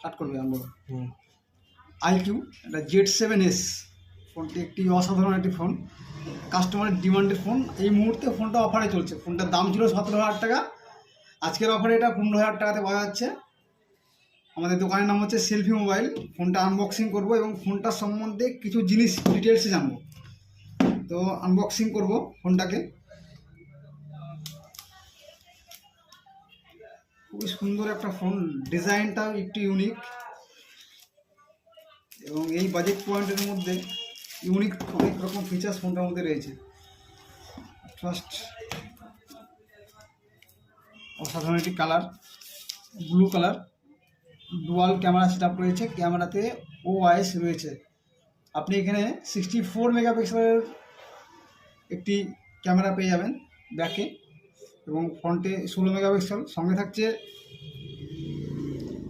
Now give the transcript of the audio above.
Start করবে আমি বলো। আইকিউ, এটা Z7S ফোনটি একটি অসাধারণ একটি ফোন, কাস্টমারের ডিমান্ডের ফোন। এই মুহূর্তে ফোনটা অফারে চলছে। ফোনটার দাম ছিল 17,000 টাকা, আজকের অফারে এটা 15,000 টাকাতে পাওয়া যাচ্ছে। আমাদের দোকানের নাম হচ্ছে সেলফি মোবাইল। ফোনটা আনবক্সিং করব এবং ফোনটার সম্বন্ধে কিছু জিনিস ডিটেলসে জানবো। তো আনবক্সিং করব ফোনটাকে। খুবই সুন্দর একটা ফোন, ডিজাইনটাও একটু ইউনিক এবং এই বাজেট পয়েন্টের মধ্যে ইউনিক অনেক রকম ফিচার্স ফোনটার মধ্যে রয়েছে। ফার্স্ট অসাধারণ একটি colour, blue colour, dual camera setup রয়েছে। ক্যামেরাতে OIS রয়েছে। আপনি এখানে 64 মেগাপিক্সেলের একটি ক্যামেরা পেয়ে যাবেন ব্যাকে এবং ফ্রন্টে 16 মেগাপিক্সেল। সঙ্গে থাকছে